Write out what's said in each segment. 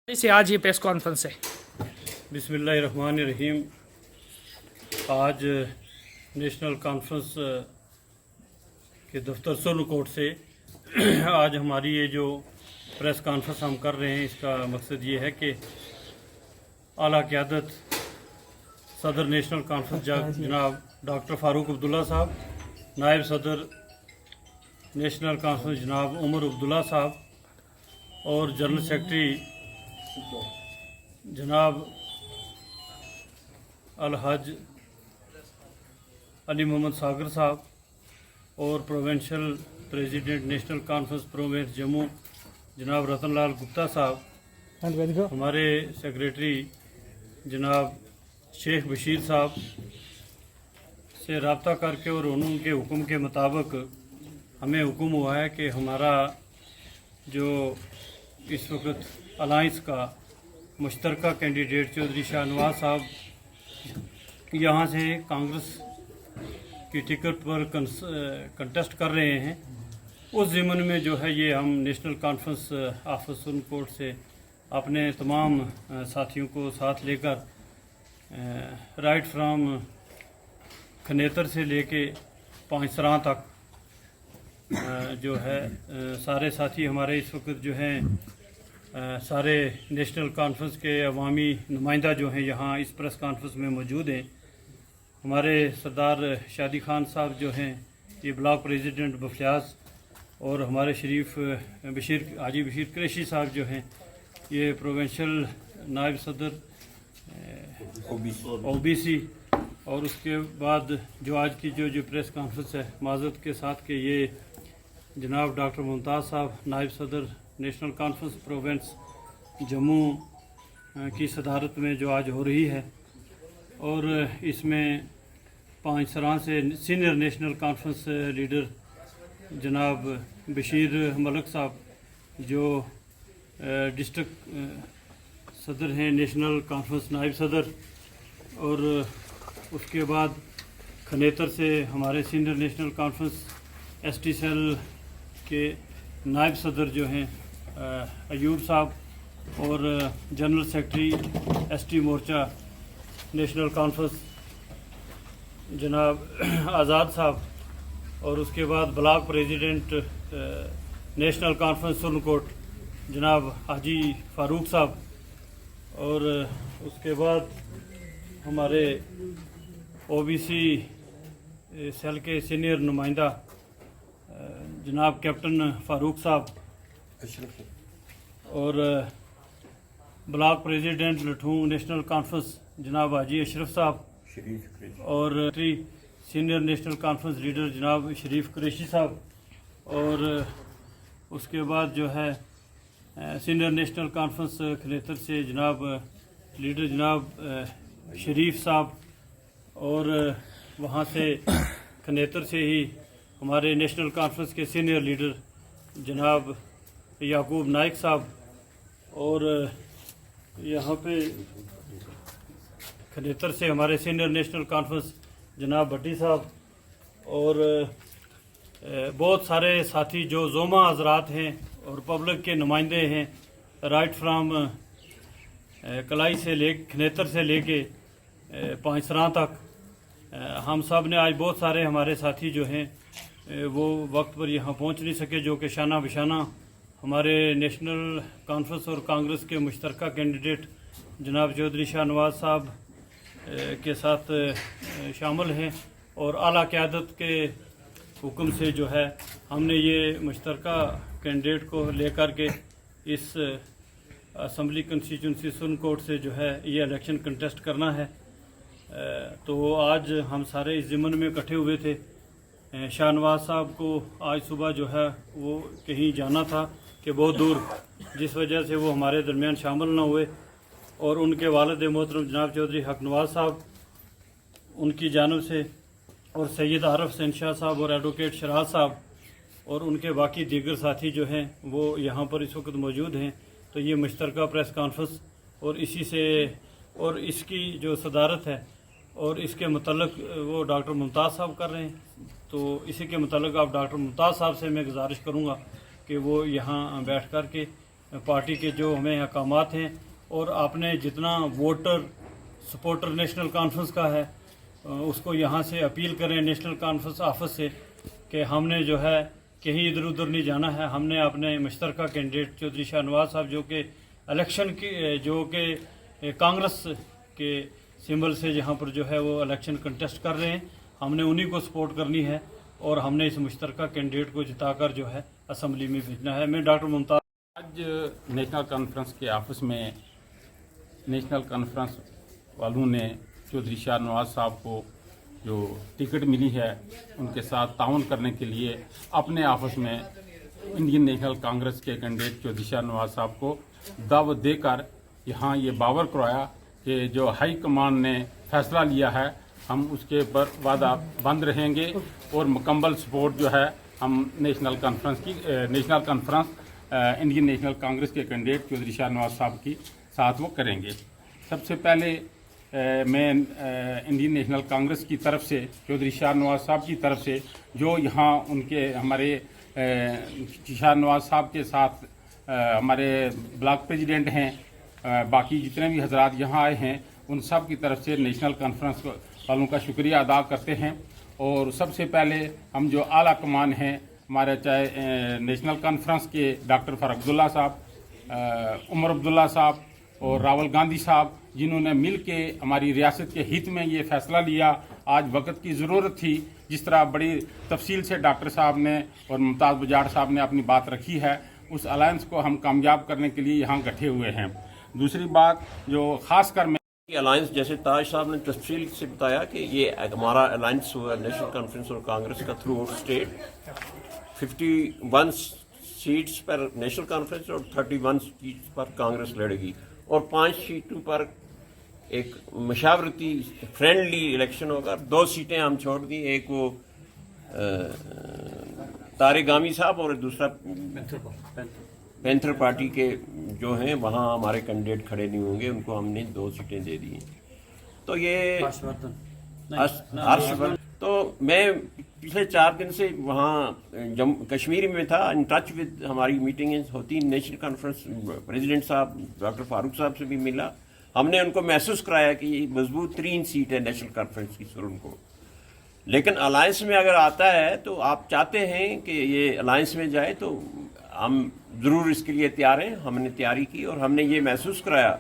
से आज ये प्रेस कॉन्फ्रेंस है। बिस्मिल्लाहिर्रहमानिर्रहीम। आज नेशनल कॉन्फ्रेंस के दफ्तर सुरनकोट से आज हमारी ये जो प्रेस कॉन्फ्रेंस हम कर रहे हैं, इसका मकसद ये है कि आला क़यादत सदर नेशनल कॉन्फ्रेंस जनाब डॉक्टर फ़ारूक अब्दुल्ला साहब, नायब सदर नेशनल कॉन्फ्रेंस जनाब उमर अब्दुल्ला साहब और जनरल सेक्रेटरी जनाब अलहज अली मोहम्मद सागर साहब और provincial president National conference province Jammu जनाब रतन लाल गुप्ता साहब, हमारे सेक्रेटरी जनाब शेख बशीर साहब से रब्ता करके और उनके हुक्म के मुताबिक हमें हुक्म हुआ है कि हमारा जो इस वक्त अलाइंस का मुश्तरका कैंडिडेट चौधरी शाहनवाज साहब यहाँ से कांग्रेस की टिकट पर कंटेस्ट कर रहे हैं, उस ज़िम्मन में जो है ये हम नेशनल कॉन्फ्रेंस ऑफिस सुरनकोट से अपने तमाम साथियों को साथ लेकर राइट फ्राम खनेतर से लेके पांचसरा तक जो है सारे साथी हमारे इस वक्त जो हैं सारे नेशनल कॉन्फ्रेंस के अवामी नुमाइंदा जो हैं यहाँ इस प्रेस कॉन्फ्रेंस में मौजूद हैं। हमारे सरदार शादी खान साहब जो हैं ये ब्लॉक प्रेसिडेंट बफलियाज और हमारे शरीफ हाजी बशीर कुरैशी साहब जो हैं ये प्रोविंशियल नायब सदर ओबीसी और उसके बाद जो आज की जो प्रेस कॉन्फ्रेंस है माजरत के साथ कि ये जनाब डॉक्टर मुमताज़ साहब नायब सदर नेशनल कॉन्फ्रेंस प्रोविंस जम्मू की सदारत में जो आज हो रही है और इसमें पांचसरा से सीनियर नेशनल कॉन्फ्रेंस लीडर जनाब बशीर मलिक साहब जो डिस्ट्रिक्ट सदर हैं नेशनल कॉन्फ्रेंस नायब सदर, और उसके बाद खनेतर से हमारे senior National Conference ST cell के नायब सदर जो हैं अयूब साहब और जनरल सेक्रेटरी एसटी मोर्चा नेशनल कॉन्फ्रेंस जनाब आज़ाद साहब, और उसके बाद block president National Conference Surankote जनाब हाजी फ़ारूक साहब, और उसके बाद हमारे ओबीसी सेल के सीनियर नुमाइंदा जनाब कैप्टन फ़ारूक साहब, और ब्लॉक प्रेसिडेंट लठूं नेशनल कॉन्फ्रेंस जनाब हाजी अशरफ साहब, और सीनियर नेशनल कॉन्फ्रेंस लीडर जनाब शरीफ कुरैशी साहब, और उसके बाद जो है सीनियर नेशनल कॉन्फ्रेंस खनेतर से जनाब लीडर जनाब शरीफ साहब, और वहाँ से खनेतर से ही हमारे नेशनल कॉन्फ्रेंस के सीनियर लीडर जनाब याकूब नाइक साहब, और यहाँ पे खनेतर से हमारे सीनियर नेशनल कॉन्फ्रेंस जनाब भट्टी साहब, और बहुत सारे साथी जो जोमा हजरात हैं और पब्लिक के नुमाइंदे हैं राइट फ्राम कलाई से खनेतर से लेके पांचसरा तक। हम सब ने आज बहुत सारे हमारे साथी जो हैं वो वक्त पर यहाँ पहुँच नहीं सके, जो कि शाना बिशाना हमारे नेशनल कॉन्फ्रेंस और कांग्रेस के मुश्तरका कैंडिडेट जनाब चौधरी शाहनवाज साहब के साथ शामिल हैं, और आला क़यादत के हुक्म से जो है हमने ये मुश्तरका कैंडिडेट को लेकर के इस असम्बली कंस्टिट्यूंसी सुरनकोट से जो है ये इलेक्शन कंटेस्ट करना है। तो आज हम सारे इस ज़िम्मन में इकट्ठे हुए थे। शाहनवाज साहब को आज सुबह जो है वो कहीं जाना था कि बहुत दूर, जिस वजह से वो हमारे दरमियान शामिल ना हुए, और उनके वालिद मोहतरम जनाब चौधरी हक नवाज साहब उनकी जानब से, और सैयद आरफ हुसैन शाह साहब और एडवोकेट शराज साहब और उनके बाकी दीगर साथी जो हैं वो यहाँ पर इस वक्त मौजूद हैं। तो ये मुश्तरका प्रेस कॉन्फ्रेंस और इसी से और इसकी जो सदारत है और इसके मतलब वो डॉक्टर मुमताज़ साहब कर रहे हैं, तो इसी के मतलब आप डॉक्टर मुमताज़ साहब से मैं गुजारिश करूँगा कि वो यहाँ बैठ कर के पार्टी के जो हमें अहकामात हैं, और आपने जितना वोटर सपोर्टर नेशनल कॉन्फ्रेंस का है उसको यहाँ से अपील करें नेशनल कॉन्फ्रेंस ऑफिस से कि हमने जो है कहीं इधर उधर नहीं जाना है। हमने अपने मुश्तरका कैंडिडेट चौधरी शाहनवाज साहब जो कि इलेक्शन की जो कि कांग्रेस के सिंबल से जहाँ पर जो है वो इलेक्शन कंटेस्ट कर रहे हैं, हमने उन्हीं को सपोर्ट करनी है और हमने इस मुश्तरका कैंडिडेट को जिताकर जो है असम्बली में भेजना है। मैं डॉक्टर मुमताज़ आज नेशनल कॉन्फ्रेंस के ऑफिस में नेशनल कॉन्फ्रेंस वालों ने चौधरी शाहनवाज साहब को जो टिकट मिली है उनके साथ ताउन करने के लिए अपने ऑफिस में इंडियन नेशनल कांग्रेस के कैंडिडेट चौधरी शाहनवाज साहब को दावत देकर यहाँ ये बावर करवाया कि जो हाई कमान ने फैसला लिया है हम उसके ऊपर वादा बंद रहेंगे और मुकम्मल सपोर्ट जो है हम national conference Indian national Congress के कैंडिडेट चौधरी शाहनवाज साहब की साथ वो करेंगे। सबसे पहले मैं इंडियन नेशनल कांग्रेस की तरफ से चौधरी शाहनवाज साहब की तरफ से जो यहाँ उनके हमारे शाहनवाज साहब के साथ हमारे ब्लॉक प्रेसिडेंट हैं, बाकी जितने भी हजरात यहाँ आए हैं उन सब की तरफ से नेशनल कॉन्फ्रेंस वालों का शुक्रिया अदा करते हैं। और सबसे पहले हम जो आला कमान हैं हमारे चाहे नेशनल कॉन्फ्रेंस के डॉक्टर फारूक अब्दुल्ला साहब, उमर अब्दुल्ला साहब और राहुल गांधी साहब, जिन्होंने मिल के हमारी रियासत के हित में ये फैसला लिया। आज वक्त की ज़रूरत थी, जिस तरह बड़ी तफसील से डॉक्टर साहब ने और मुमताज़ बजाड़ साहब ने अपनी बात रखी है, उस अलायंस को हम कामयाब करने के लिए यहाँ गठे हुए हैं। दूसरी बात जो ख़ास कर अलायंस, जैसे ताज साहब ने तफसील से बताया कि ये हमारा अलायंस हुआ नेशनल कॉन्फ्रेंस और कांग्रेस का थ्रू आउट स्टेट। 51 सीट्स पर नेशनल कॉन्फ्रेंस और 31 सीट्स पर कांग्रेस लड़ेगी और 5 सीटों पर एक मशावरती फ्रेंडली इलेक्शन होगा। 2 सीटें हम छोड़ दी, एक वो तारिक गामी साहब और दूसरा पैंथर पार्टी के जो हैं वहाँ हमारे कैंडिडेट खड़े नहीं होंगे, उनको हमने 2 सीटें दे दी। तो ये हर्षवर्धन, तो मैं पिछले 4 दिन से वहाँ कश्मीर में था, इन टच विद, हमारी मीटिंगें होती, नेशनल कॉन्फ्रेंस प्रेसिडेंट साहब डॉक्टर फारूक साहब से भी मिला। हमने उनको महसूस कराया कि ये मजबूत 3 सीट है नेशनल कॉन्फ्रेंस की सुर उनको। लेकिन अलायंस में अगर आता है तो आप चाहते हैं कि ये अलायंस में जाए, तो हम ज़रूर इसके लिए तैयार हैं। हमने तैयारी की और हमने ये महसूस कराया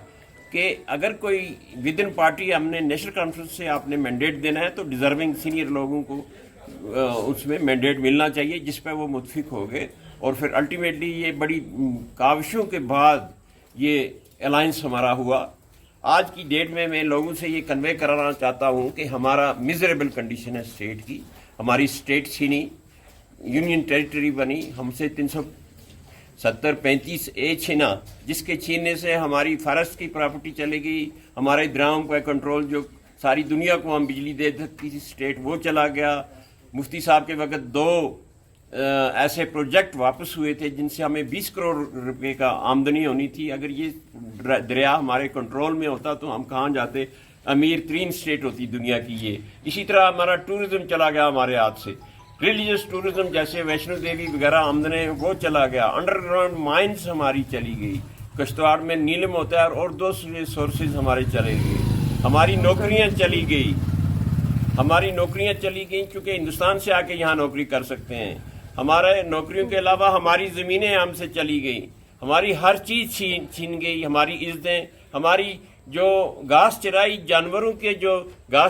कि अगर कोई विद इन पार्टी हमने नेशनल कॉन्फ्रेंस से आपने मैंडेट देना है तो डिज़र्विंग सीनियर लोगों को उसमें मैंडेट मिलना चाहिए जिस पर वो मुतफिक हो गए। और फिर अल्टीमेटली ये बड़ी काविशों के बाद ये अलायंस हमारा हुआ। आज की डेट में मैं लोगों से ये कन्वे कराना चाहता हूँ कि हमारा मिजरेबल कंडीशन है स्टेट की। हमारी स्टेट छीनी, यूनियन टेरिटरी बनी, हमसे 370-35 छीना, जिसके छीनने से हमारी फॉरेस्ट की प्रॉपर्टी चली गई, हमारे दरियाओं का कंट्रोल जो सारी दुनिया को हम बिजली दे सकती थी स्टेट, वो चला गया। मुफ्ती साहब के वक्त 2 ऐसे प्रोजेक्ट वापस हुए थे जिनसे हमें 20 करोड़ रुपए का आमदनी होनी थी। अगर ये दरिया हमारे कंट्रोल में होता तो हम कहाँ जाते, अमीर 3 स्टेट होती दुनिया की ये। इसी तरह हमारा टूरिज्म चला गया हमारे हाथ से, रिलीजियस टूरिज्म जैसे वैष्णो देवी वगैरह आमदनी वो चला गया। अंडरग्राउंड माइंस हमारी चली गई, किश्तवाड़ में नीलम होता है और 2 सोर्सेज हमारे चले गए। हमारी नौकरियाँ चली गई, चूँकि हिंदुस्तान से आके यहाँ नौकरी कर सकते हैं। हमारे नौकरियों के अलावा हमारी ज़मीनें हमसे चली गई, हमारी हर चीज़ छीन गई, हमारी इज्जतें, हमारी जो घास चराई जानवरों के जो घास